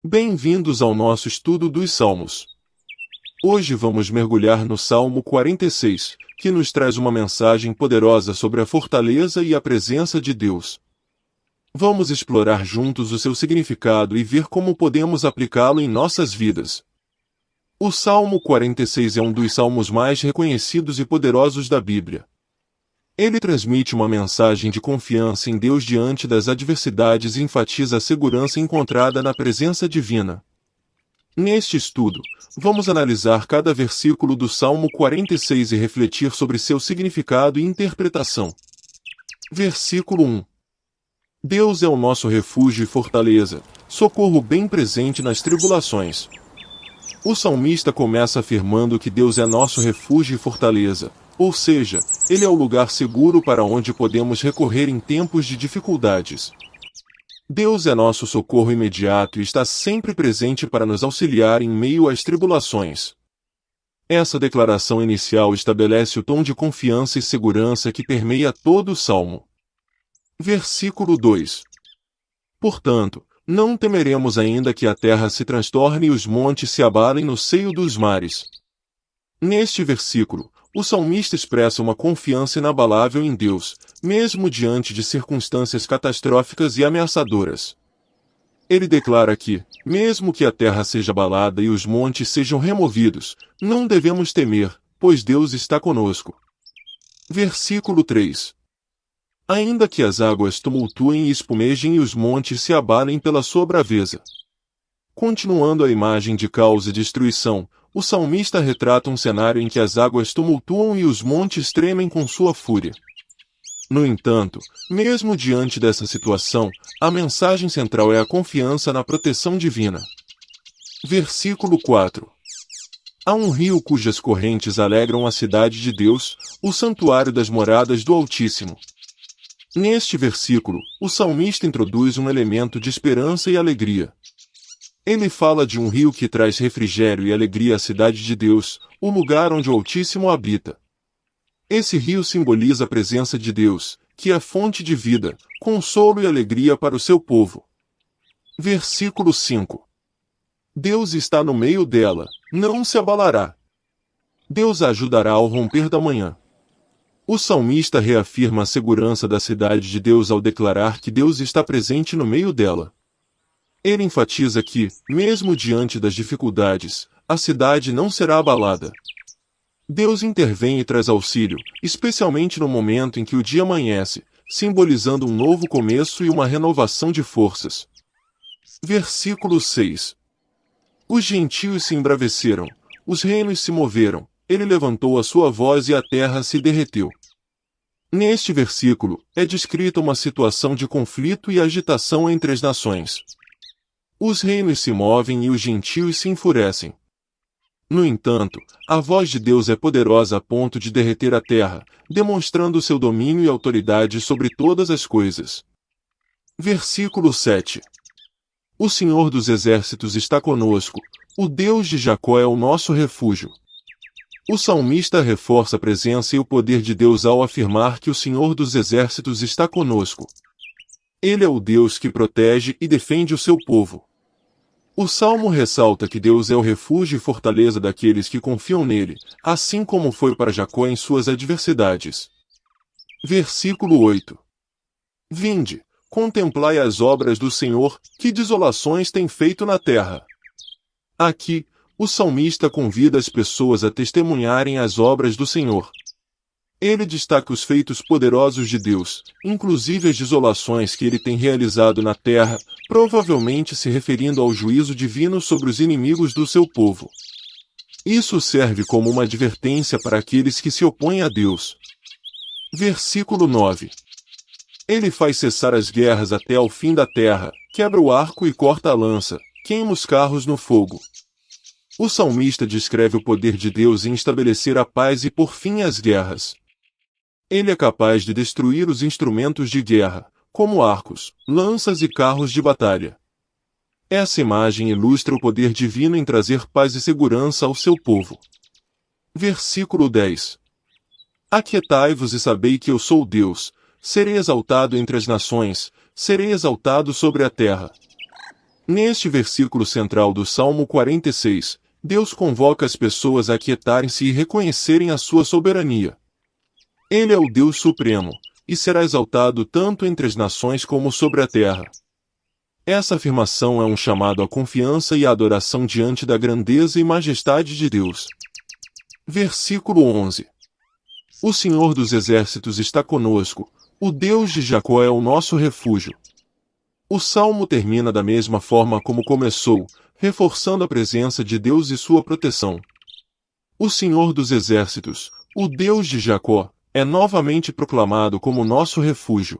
Bem-vindos ao nosso estudo dos Salmos. Hoje vamos mergulhar no Salmo 46, que nos traz uma mensagem poderosa sobre a fortaleza e a presença de Deus. Vamos explorar juntos o seu significado e ver como podemos aplicá-lo em nossas vidas. O Salmo 46 é um dos salmos mais reconhecidos e poderosos da Bíblia. Ele transmite uma mensagem de confiança em Deus diante das adversidades e enfatiza a segurança encontrada na presença divina. Neste estudo, vamos analisar cada versículo do Salmo 46 e refletir sobre seu significado e interpretação. Versículo 1. Deus é o nosso refúgio e fortaleza, socorro bem presente nas tribulações. O salmista começa afirmando que Deus é nosso refúgio e fortaleza, ou seja, Ele é o lugar seguro para onde podemos recorrer em tempos de dificuldades. Deus é nosso socorro imediato e está sempre presente para nos auxiliar em meio às tribulações. Essa declaração inicial estabelece o tom de confiança e segurança que permeia todo o Salmo. Versículo 2. Portanto, não temeremos ainda que a terra se transtorne e os montes se abalem no seio dos mares. Neste versículo, o salmista expressa uma confiança inabalável em Deus, mesmo diante de circunstâncias catastróficas e ameaçadoras. Ele declara que, mesmo que a terra seja abalada e os montes sejam removidos, não devemos temer, pois Deus está conosco. Versículo 3. Ainda que as águas tumultuem e espumejem e os montes se abalem pela sua braveza. Continuando a imagem de caos e destruição, o salmista retrata um cenário em que as águas tumultuam e os montes tremem com sua fúria. No entanto, mesmo diante dessa situação, a mensagem central é a confiança na proteção divina. Versículo 4. Há um rio cujas correntes alegram a cidade de Deus, o santuário das moradas do Altíssimo. Neste versículo, o salmista introduz um elemento de esperança e alegria. Ele fala de um rio que traz refrigério e alegria à cidade de Deus, o lugar onde o Altíssimo habita. Esse rio simboliza a presença de Deus, que é fonte de vida, consolo e alegria para o seu povo. Versículo 5. Deus está no meio dela, não se abalará. Deus a ajudará ao romper da manhã. O salmista reafirma a segurança da cidade de Deus ao declarar que Deus está presente no meio dela. Ele enfatiza que, mesmo diante das dificuldades, a cidade não será abalada. Deus intervém e traz auxílio, especialmente no momento em que o dia amanhece, simbolizando um novo começo e uma renovação de forças. Versículo 6. Os gentios se embraveceram, os reinos se moveram, ele levantou a sua voz e a terra se derreteu. Neste versículo, é descrita uma situação de conflito e agitação entre as nações. Os reinos se movem e os gentios se enfurecem. No entanto, a voz de Deus é poderosa a ponto de derreter a terra, demonstrando seu domínio e autoridade sobre todas as coisas. Versículo 7. O Senhor dos Exércitos está conosco, o Deus de Jacó é o nosso refúgio. O salmista reforça a presença e o poder de Deus ao afirmar que o Senhor dos Exércitos está conosco. Ele é o Deus que protege e defende o seu povo. O Salmo ressalta que Deus é o refúgio e fortaleza daqueles que confiam nele, assim como foi para Jacó em suas adversidades. Versículo 8. Vinde, contemplai as obras do Senhor, que desolações tem feito na terra. Aqui, o salmista convida as pessoas a testemunharem as obras do Senhor. Ele destaca os feitos poderosos de Deus, inclusive as desolações que ele tem realizado na terra, provavelmente se referindo ao juízo divino sobre os inimigos do seu povo. Isso serve como uma advertência para aqueles que se opõem a Deus. Versículo 9. Ele faz cessar as guerras até ao fim da terra, quebra o arco e corta a lança, queima os carros no fogo. O salmista descreve o poder de Deus em estabelecer a paz e pôr fim às guerras. Ele é capaz de destruir os instrumentos de guerra, como arcos, lanças e carros de batalha. Essa imagem ilustra o poder divino em trazer paz e segurança ao seu povo. Versículo 10. Aquietai-vos e sabei que eu sou Deus, serei exaltado entre as nações, serei exaltado sobre a terra. Neste versículo central do Salmo 46, Deus convoca as pessoas a aquietarem-se e reconhecerem a sua soberania. Ele é o Deus Supremo, e será exaltado tanto entre as nações como sobre a terra. Essa afirmação é um chamado à confiança e à adoração diante da grandeza e majestade de Deus. Versículo 11. O Senhor dos Exércitos está conosco, o Deus de Jacó é o nosso refúgio. O salmo termina da mesma forma como começou, reforçando a presença de Deus e sua proteção. O Senhor dos Exércitos, o Deus de Jacó, é novamente proclamado como nosso refúgio.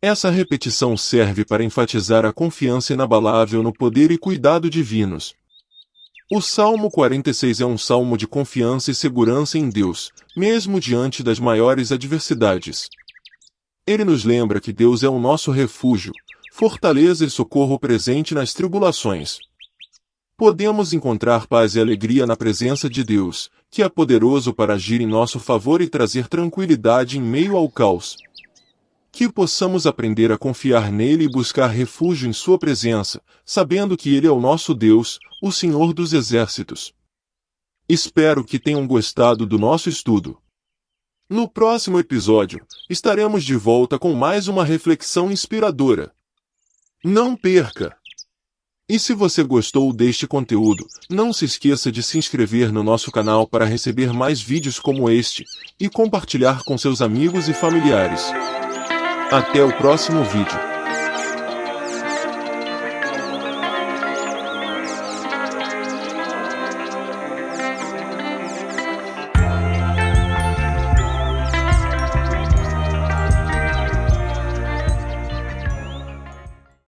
Essa repetição serve para enfatizar a confiança inabalável no poder e cuidado divinos. O Salmo 46 é um salmo de confiança e segurança em Deus, mesmo diante das maiores adversidades. Ele nos lembra que Deus é o nosso refúgio, fortaleza e socorro presente nas tribulações. Podemos encontrar paz e alegria na presença de Deus, que é poderoso para agir em nosso favor e trazer tranquilidade em meio ao caos. Que possamos aprender a confiar nele e buscar refúgio em sua presença, sabendo que ele é o nosso Deus, o Senhor dos Exércitos. Espero que tenham gostado do nosso estudo. No próximo episódio, estaremos de volta com mais uma reflexão inspiradora. Não perca! E se você gostou deste conteúdo, não se esqueça de se inscrever no nosso canal para receber mais vídeos como este, e compartilhar com seus amigos e familiares. Até o próximo vídeo.